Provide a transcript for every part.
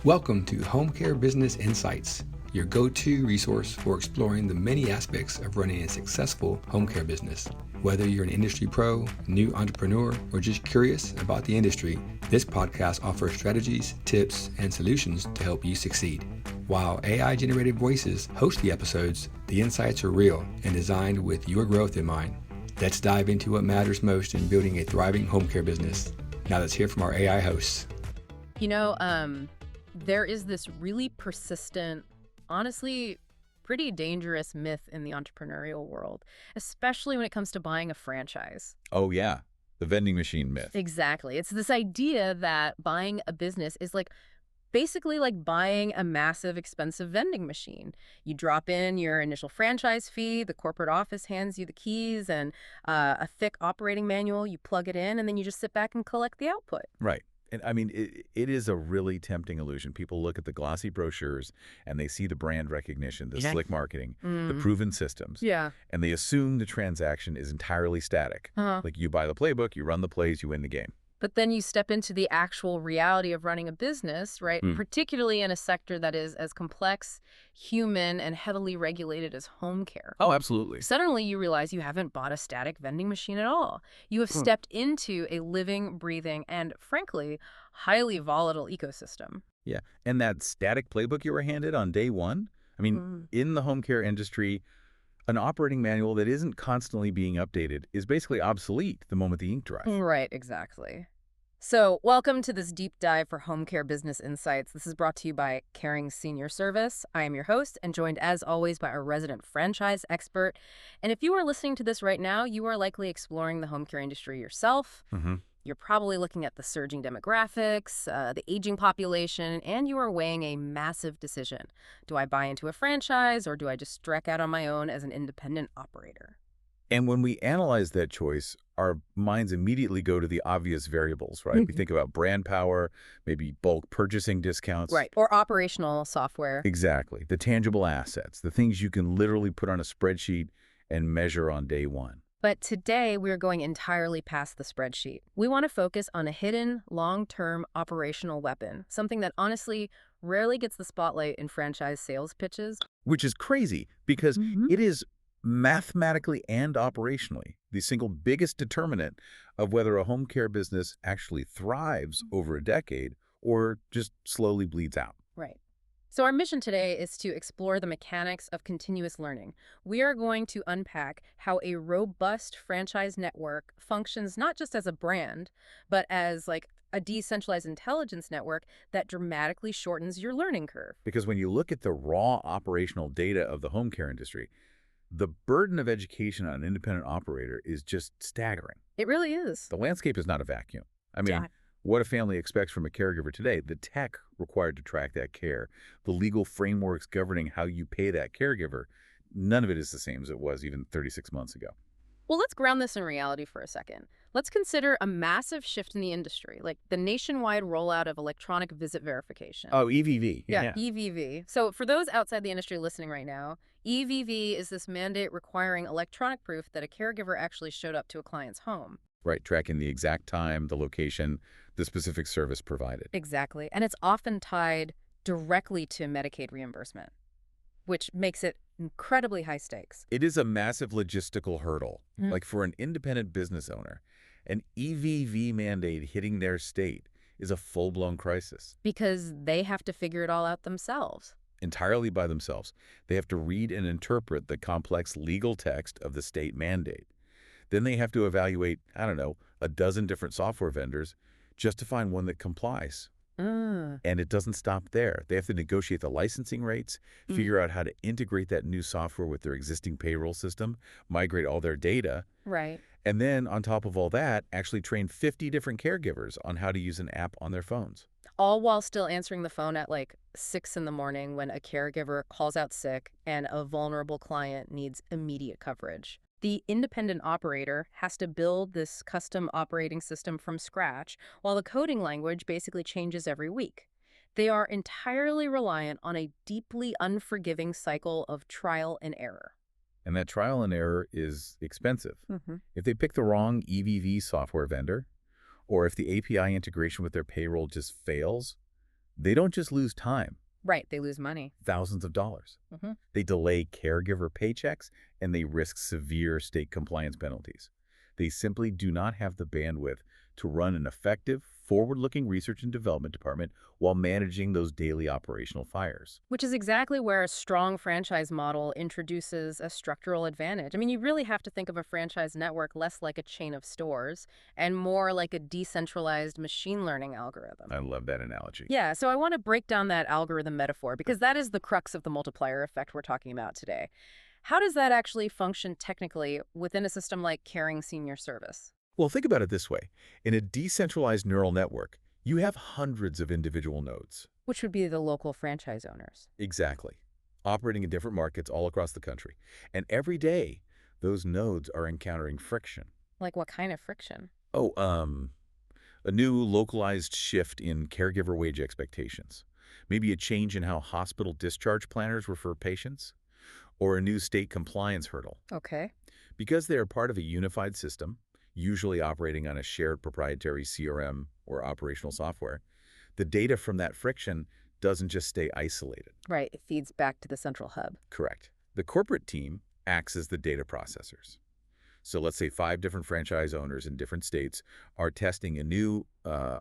Welcome to Home Care Business Insights, your go-to resource for exploring the many aspects of running a successful home care business. Whether you're an industry pro, new entrepreneur, or just curious about the industry, this podcast offers strategies, tips, and solutions to help you succeed. While AI-generated voices host the episodes, the insights are real and designed with your growth in mind. Let's dive into what matters most in building a thriving home care business. Now let's hear from our AI hosts. There is this really persistent, honestly, pretty dangerous myth in the entrepreneurial world, especially when it comes to buying a franchise. Oh, yeah. The vending machine myth. Exactly. It's this idea that buying a business is basically like buying a massive, expensive vending machine. You drop in your initial franchise fee, the corporate office hands you the keys and a thick operating manual. You plug it in, and then you just sit back and collect the output. Right. And I mean, it is a really tempting illusion. People look at the glossy brochures and they see the brand recognition, the slick marketing, the proven systems. Yeah. And they assume the transaction is entirely static. Like you buy the playbook, you run the plays, you win the game. But then you step into the actual reality of running a business, right? Particularly in a sector that is as complex, human, and heavily regulated as home care. Oh, absolutely. Suddenly you realize you haven't bought a static vending machine at all. You have stepped into a living, breathing, and frankly, highly volatile ecosystem. Yeah. And that static playbook you were handed on day one, I mean, in the home care industry, an operating manual that isn't constantly being updated is basically obsolete the moment the ink dries. Right, exactly. So, welcome to this deep dive for Home Care Business Insights. This is brought to you by Caring Senior Service. I am your host and joined as always by our resident franchise expert. And if you are listening to this right now, you are likely exploring the home care industry yourself. You're probably looking at the surging demographics, the aging population, and you are weighing a massive decision. Do I buy into a franchise or do I just strike out on my own as an independent operator? And when we analyze that choice, our minds immediately go to the obvious variables, right? We think about brand power, maybe bulk purchasing discounts. Right, or operational software. Exactly. The tangible assets, the things you can literally put on a spreadsheet and measure on day one. But today, we're going entirely past the spreadsheet. We want to focus on a hidden, long-term operational weapon, something that honestly rarely gets the spotlight in franchise sales pitches. Which is crazy because it is mathematically and operationally the single biggest determinant of whether a home care business actually thrives over a decade or just slowly bleeds out. Right. So our mission today is to explore the mechanics of continuous learning. We are going to unpack how a robust franchise network functions not just as a brand, but as a decentralized intelligence network that dramatically shortens your learning curve. Because when you look at the raw operational data of the home care industry, the burden of education on an independent operator is just staggering. It really is. The landscape is not a vacuum. I mean, what a family expects from a caregiver today, the tech required to track that care, the legal frameworks governing how you pay that caregiver, none of it is the same as it was even 36 months ago. Well, let's ground this in reality for a second. Let's consider a massive shift in the industry, like the nationwide rollout of electronic visit verification. Oh, EVV. Yeah, EVV. So for those outside the industry listening right now, EVV is this mandate requiring electronic proof that a caregiver actually showed up to a client's home. Right, tracking the exact time, the location, the specific service provided. Exactly. And it's often tied directly to Medicaid reimbursement, which makes it incredibly high stakes. It is a massive logistical hurdle. Like for an independent business owner, an EVV mandate hitting their state is a full-blown crisis. Because they have to figure it all out themselves. Entirely by themselves. They have to read and interpret the complex legal text of the state mandate. Then they have to evaluate, I don't know, a dozen different software vendors just to find one that complies. And it doesn't stop there. They have to negotiate the licensing rates, figure out how to integrate that new software with their existing payroll system, migrate all their data. Right. And then on top of all that, actually train 50 different caregivers on how to use an app on their phones. All while still answering the phone at 6 in the morning when a caregiver calls out sick and a vulnerable client needs immediate coverage. The independent operator has to build this custom operating system from scratch, while the coding language basically changes every week. They are entirely reliant on a deeply unforgiving cycle of trial and error. And that trial and error is expensive. If they pick the wrong EVV software vendor, or if the API integration with their payroll just fails, They don't just lose time, Right, they lose money. thousands of dollars. Hmm. They delay caregiver paychecks, and they risk severe state compliance penalties. They simply do not have the bandwidth to run an effective, forward-looking research and development department while managing those daily operational fires. Which is exactly where a strong franchise model introduces a structural advantage. I mean, you really have to think of a franchise network less like a chain of stores and more like a decentralized machine learning algorithm. I love that analogy. Yeah, so I want to break down that algorithm metaphor because that is the crux of the multiplier effect we're talking about today. How does that actually function technically within a system like Caring Senior Service? Well, think about it this way. In a decentralized neural network, you have hundreds of individual nodes. Which would be the local franchise owners. Exactly. Operating in different markets all across the country. And every day, those nodes are encountering friction. Like what kind of friction? Oh, a new localized shift in caregiver wage expectations. Maybe a change in how hospital discharge planners refer patients. Or a new state compliance hurdle. Okay. Because they are part of a unified system, usually operating on a shared proprietary CRM or operational software, the data from that friction doesn't just stay isolated. Right, it feeds back to the central hub. Correct. The corporate team acts as the data processors. So let's say 5 different franchise owners in different states are testing a new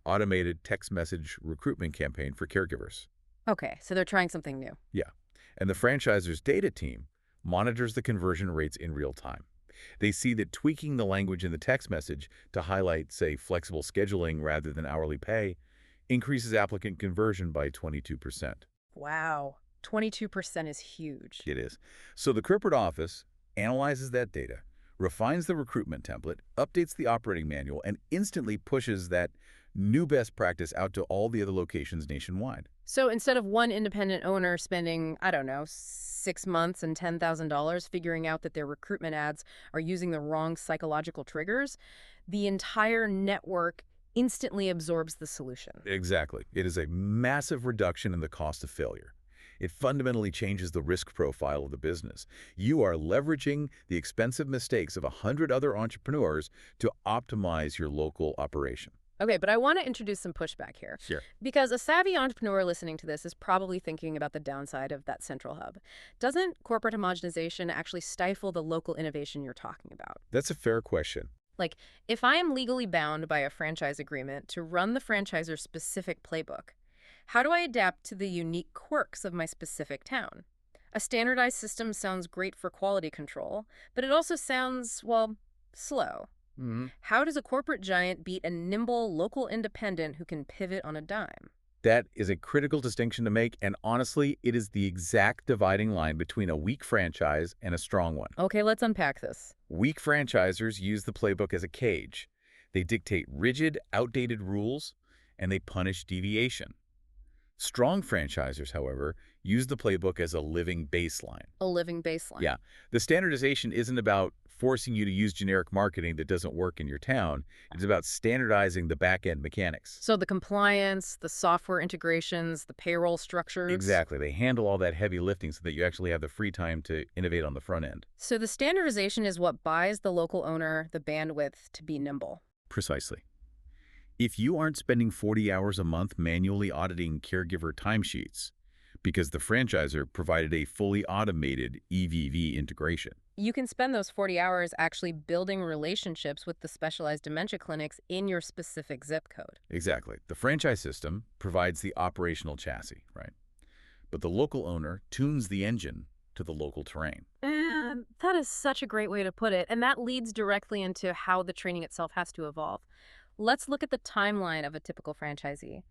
automated text message recruitment campaign for caregivers. Okay, so they're trying something new. Yeah. And the franchisor's data team monitors the conversion rates in real time. They see that tweaking the language in the text message to highlight, say, flexible scheduling rather than hourly pay increases applicant conversion by 22%. Wow, 22% is huge. It is. So the corporate office analyzes that data, refines the recruitment template, updates the operating manual, and instantly pushes that new best practice out to all the other locations nationwide. So instead of one independent owner spending, I don't know, 6 months and $10,000 figuring out that their recruitment ads are using the wrong psychological triggers, the entire network instantly absorbs the solution. Exactly. It is a massive reduction in the cost of failure. It fundamentally changes the risk profile of the business. You are leveraging the expensive mistakes of 100 other entrepreneurs to optimize your local operation. Okay, but I want to introduce some pushback here. Sure. Because a savvy entrepreneur listening to this is probably thinking about the downside of that central hub. Doesn't corporate homogenization actually stifle the local innovation you're talking about? That's a fair question. Like, if I am legally bound by a franchise agreement to run the franchisor's specific playbook, how do I adapt to the unique quirks of my specific town? A standardized system sounds great for quality control, but it also sounds, well, slow. How does a corporate giant beat a nimble local independent who can pivot on a dime? That is a critical distinction to make, and honestly, it is the exact dividing line between a weak franchise and a strong one. Okay, let's unpack this. Weak franchisors use the playbook as a cage. They dictate rigid, outdated rules, and they punish deviation. Strong franchisors, however, use the playbook as a living baseline. A living baseline. Yeah. The standardization isn't about forcing you to use generic marketing that doesn't work in your town. It's about standardizing the back-end mechanics. So the compliance, the software integrations, the payroll structures. Exactly. They handle all that heavy lifting so that you actually have the free time to innovate on the front end. So the standardization is what buys the local owner the bandwidth to be nimble. Precisely. If you aren't spending 40 hours a month manually auditing caregiver timesheets because the franchisor provided a fully automated EVV integration, you can spend those 40 hours actually building relationships with the specialized dementia clinics in your specific zip code. Exactly. The franchise system provides the operational chassis, right? But the local owner tunes the engine to the local terrain. And that is such a great way to put it. And that leads directly into how the training itself has to evolve. Let's look at the timeline of a typical franchisee.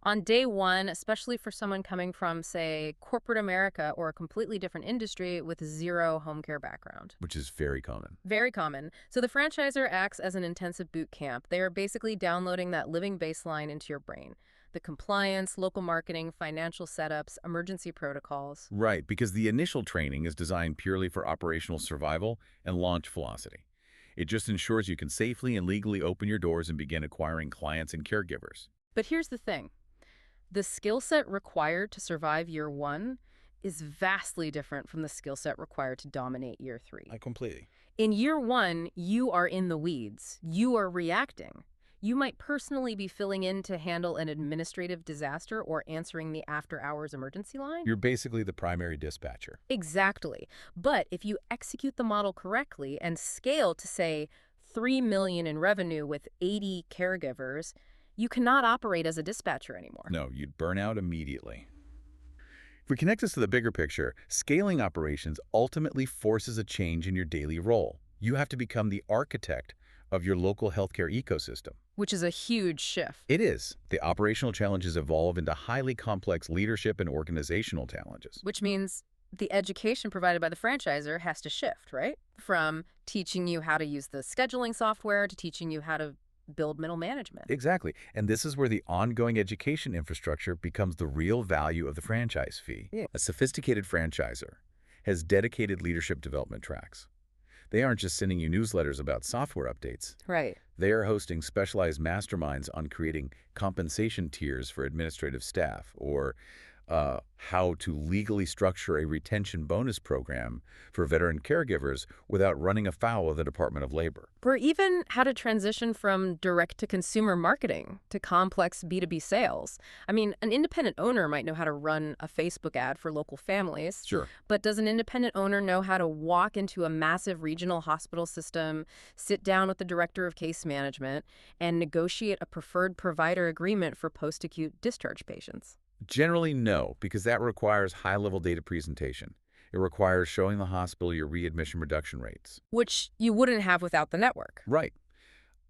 On day one, especially for someone coming from, say, corporate America or a completely different industry with zero home care background. Which is very common. Very common. So the franchisor acts as an intensive boot camp. They are basically downloading that living baseline into your brain. The compliance, local marketing, financial setups, emergency protocols. Right, because the initial training is designed purely for operational survival and launch velocity. It just ensures you can safely and legally open your doors and begin acquiring clients and caregivers. But here's the thing. The skill set required to survive year one is vastly different from the skill set required to dominate year three. Completely. In year one, you are in the weeds. You are reacting. You might personally be filling in to handle an administrative disaster or answering the after-hours emergency line. You're basically the primary dispatcher. Exactly. But if you execute the model correctly and scale to, say, 3 million in revenue with 80 caregivers, you cannot operate as a dispatcher anymore. No, you'd burn out immediately. If we connect this to the bigger picture, scaling operations ultimately forces a change in your daily role. You have to become the architect of your local healthcare ecosystem. Which is a huge shift. It is. The operational challenges evolve into highly complex leadership and organizational challenges. Which means the education provided by the franchisor has to shift, right? From teaching you how to use the scheduling software to teaching you how to build middle management. Exactly. And this is where the ongoing education infrastructure becomes the real value of the franchise fee. Yeah. A sophisticated franchisor has dedicated leadership development tracks. They aren't just sending you newsletters about software updates. Right. They are hosting specialized masterminds on creating compensation tiers for administrative staff, or how to legally structure a retention bonus program for veteran caregivers without running afoul of the Department of Labor. Or even how to transition from direct-to-consumer marketing to complex B2B sales. I mean, an independent owner might know how to run a Facebook ad for local families. Sure. But does an independent owner know how to walk into a massive regional hospital system, sit down with the director of case management, and negotiate a preferred provider agreement for post-acute discharge patients? Generally, no, because that requires high-level data presentation. It requires showing the hospital your readmission reduction rates. Which you wouldn't have without the network. Right.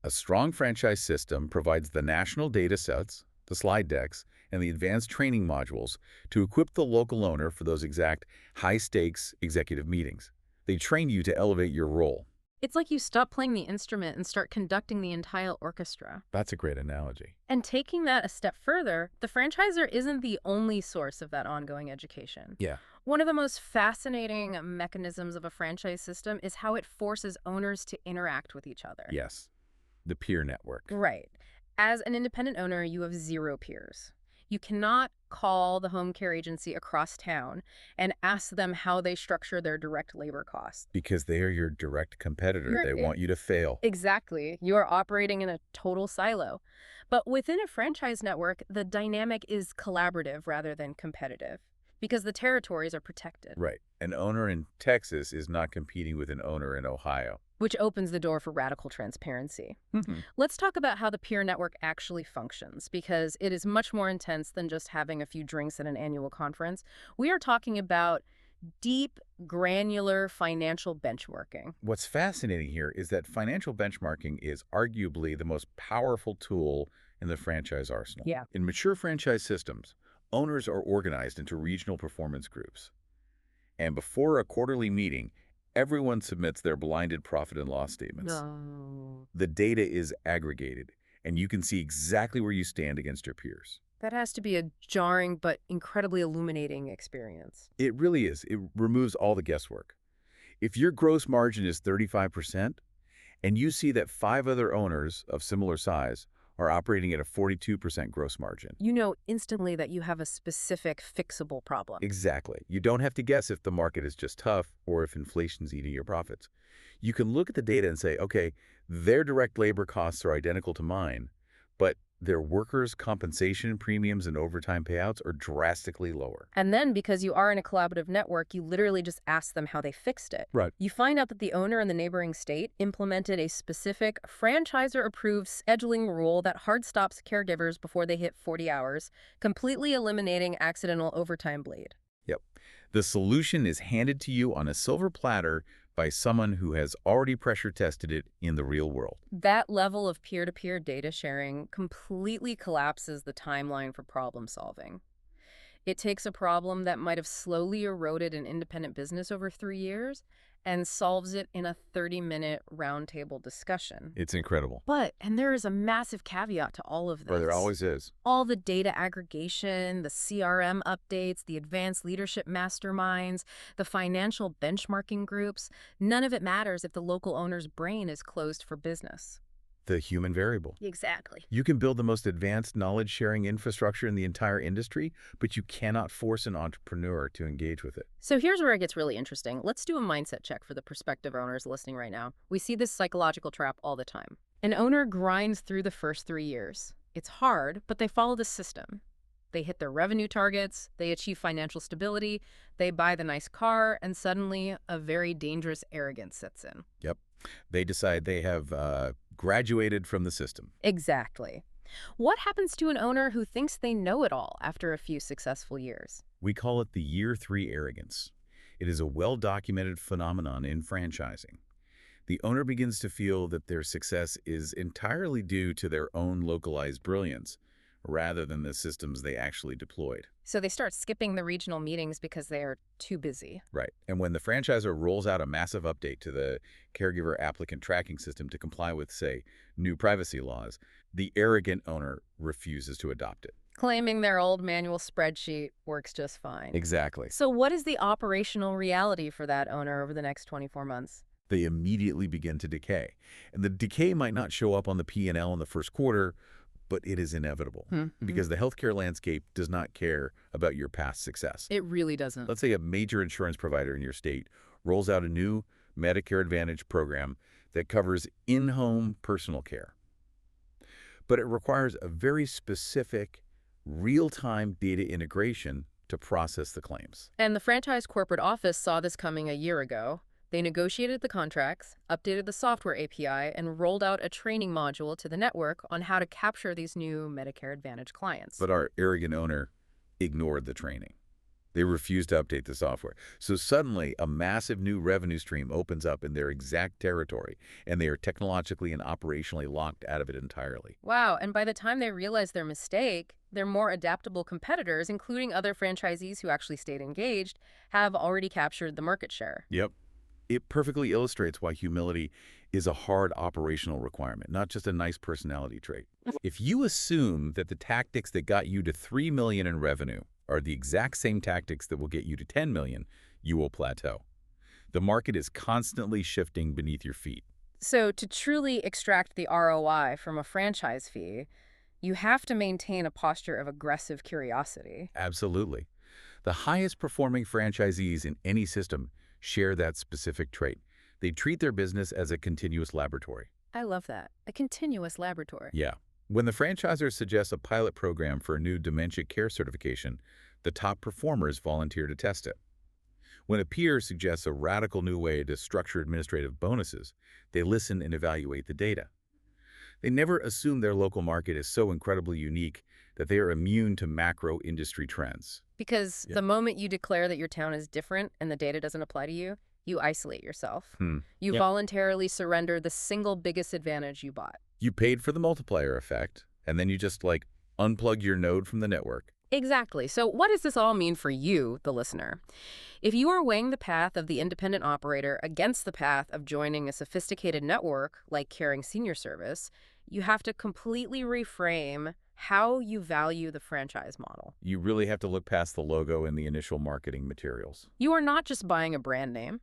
A strong franchise system provides the national data sets, the slide decks, and the advanced training modules to equip the local owner for those exact high-stakes executive meetings. They train you to elevate your role. It's like you stop playing the instrument and start conducting the entire orchestra. That's a great analogy. And taking that a step further, the franchisor isn't the only source of that ongoing education. Yeah. One of the most fascinating mechanisms of a franchise system is how it forces owners to interact with each other. Yes. The peer network. Right. As an independent owner, you have zero peers. You cannot call the home care agency across town and ask them how they structure their direct labor costs. Because they are your direct competitor. They want you to fail. Exactly. You are operating in a total silo. But within a franchise network, the dynamic is collaborative rather than competitive because the territories are protected. Right. An owner in Texas is not competing with an owner in Ohio. Which opens the door for radical transparency. Let's talk about how the peer network actually functions, because it is much more intense than just having a few drinks at an annual conference. We are talking about deep, granular financial benchmarking. What's fascinating here is that financial benchmarking is arguably the most powerful tool in the franchise arsenal. Yeah. In mature franchise systems, owners are organized into regional performance groups. And before a quarterly meeting, everyone submits their blinded profit and loss statements. No. The data is aggregated, and you can see exactly where you stand against your peers. That has to be a jarring but incredibly illuminating experience. It really is. It removes all the guesswork. If your gross margin is 35%, and you see that 5 other owners of similar size are operating at a 42% gross margin. You know instantly that you have a specific fixable problem. Exactly. You don't have to guess if the market is just tough or if inflation's eating your profits. You can look at the data and say, okay, their direct labor costs are identical to mine, but their workers' compensation premiums and overtime payouts are drastically lower. And then, because you are in a collaborative network, you literally just ask them how they fixed it. Right. You find out that the owner in the neighboring state implemented a specific franchisor-approved scheduling rule that hard stops caregivers before they hit 40 hours, completely eliminating accidental overtime bleed. Yep. The solution is handed to you on a silver platter by someone who has already pressure tested it in the real world. That level of peer-to-peer data sharing completely collapses the timeline for problem solving. It takes a problem that might have slowly eroded an independent business over 3 years and solves it in a 30-minute roundtable discussion. It's incredible. But, and there is a massive caveat to all of this. Or there always is. All the data aggregation, the CRM updates, the advanced leadership masterminds, the financial benchmarking groups, none of it matters if the local owner's brain is closed for business. The human variable. Exactly. You can build the most advanced knowledge-sharing infrastructure in the entire industry, but you cannot force an entrepreneur to engage with it. So here's where it gets really interesting. Let's do a mindset check for the prospective owners listening right now. We see this psychological trap all the time. An owner grinds through the first 3 years. It's hard, but they follow the system. They hit their revenue targets, they achieve financial stability, they buy the nice car, and suddenly a very dangerous arrogance sets in. Yep. They decide they have graduated from the system. Exactly. What happens to an owner who thinks they know it all after a few successful years? We call it the year 3 arrogance. It is a well-documented phenomenon in franchising. The owner begins to feel that their success is entirely due to their own localized brilliance, rather than the systems they actually deployed. So they start skipping the regional meetings because they are too busy. Right. And when the franchisor rolls out a massive update to the caregiver applicant tracking system to comply with, say, new privacy laws, the arrogant owner refuses to adopt it. Claiming their old manual spreadsheet works just fine. Exactly. So what is the operational reality for that owner over the next 24 months? They immediately begin to decay. And the decay might not show up on the P&L in the first quarter, but it is inevitable because the healthcare landscape does not care about your past success. It really doesn't. Let's say a major insurance provider in your state rolls out a new Medicare Advantage program that covers in-home personal care. But it requires a very specific, real-time data integration to process the claims. And the franchise corporate office saw this coming a year ago. They negotiated the contracts, updated the software API, and rolled out a training module to the network on how to capture these new Medicare Advantage clients. But our arrogant owner ignored the training. They refused to update the software. So suddenly, a massive new revenue stream opens up in their exact territory, and they are technologically and operationally locked out of it entirely. Wow, and by the time they realize their mistake, their more adaptable competitors, including other franchisees who actually stayed engaged, have already captured the market share. Yep. It perfectly illustrates why humility is a hard operational requirement, not just a nice personality trait. If you assume that the tactics that got you to $3 million in revenue are the exact same tactics that will get you to $10 million, you will plateau. The market is constantly shifting beneath your feet. So to truly extract the ROI from a franchise fee, you have to maintain a posture of aggressive curiosity. Absolutely. The highest performing franchisees in any system share that specific trait. They treat their business as a continuous laboratory. I love that. A continuous laboratory. Yeah. When the franchisor suggests a pilot program for a new dementia care certification, the top performers volunteer to test it. When a peer suggests a radical new way to structure administrative bonuses, they listen and evaluate the data. They never assume their local market is so incredibly unique that they are immune to macro industry trends. Because the moment you declare that your town is different and the data doesn't apply to you, you isolate yourself. You voluntarily surrender the single biggest advantage you bought. You paid for the multiplier effect, and then you just unplug your node from the network. Exactly. So what does this all mean for you, the listener? If you are weighing the path of the independent operator against the path of joining a sophisticated network like Caring Senior Service, you have to completely reframe how you value the franchise model. You really have to look past the logo and the initial marketing materials. You are not just buying a brand name,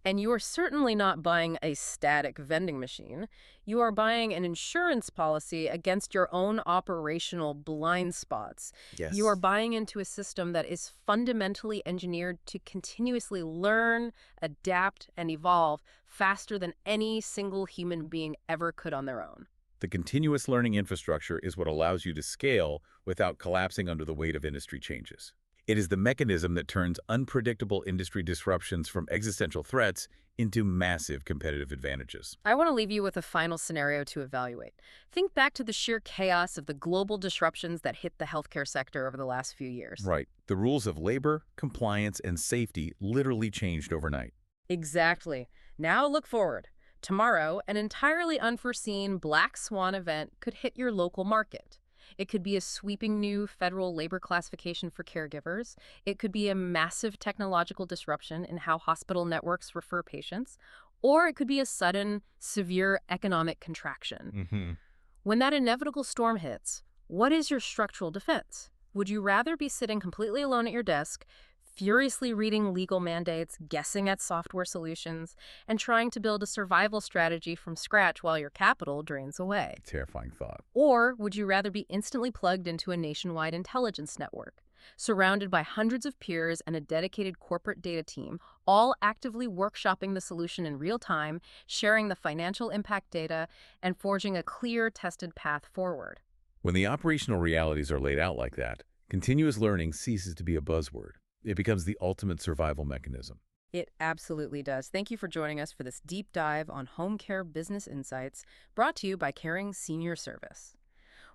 and you are certainly not buying a static vending machine. You are buying an insurance policy against your own operational blind spots. Yes. You are buying into a system that is fundamentally engineered to continuously learn, adapt, and evolve faster than any single human being ever could on their own. The continuous learning infrastructure is what allows you to scale without collapsing under the weight of industry changes. It is the mechanism that turns unpredictable industry disruptions from existential threats into massive competitive advantages. I want to leave you with a final scenario to evaluate. Think back to the sheer chaos of the global disruptions that hit the healthcare sector over the last few years. Right. The rules of labor, compliance, and safety literally changed overnight. Exactly. Now look forward. Tomorrow, an entirely unforeseen black swan event could hit your local market. It could be a sweeping new federal labor classification for caregivers. It could be a massive technological disruption in how hospital networks refer patients. Or it could be a sudden, severe economic contraction. When that inevitable storm hits, what is your structural defense? Would you rather be sitting completely alone at your desk, furiously reading legal mandates, guessing at software solutions, and trying to build a survival strategy from scratch while your capital drains away? Terrifying thought. Or would you rather be instantly plugged into a nationwide intelligence network, surrounded by hundreds of peers and a dedicated corporate data team, all actively workshopping the solution in real time, sharing the financial impact data, and forging a clear, tested path forward. When the operational realities are laid out like that, continuous learning ceases to be a buzzword. It becomes the ultimate survival mechanism. It absolutely does. Thank you for joining us for this deep dive on home care business insights, brought to you by Caring Senior Service.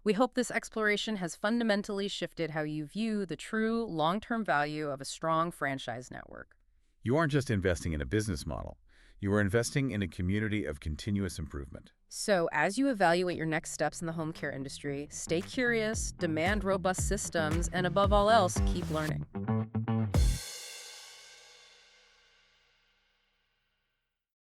We hope this exploration has fundamentally shifted how you view the true long-term value of a strong franchise network. You aren't just investing in a business model. You are investing in a community of continuous improvement. So, as you evaluate your next steps in the home care industry, stay curious, demand robust systems, and above all else, keep learning.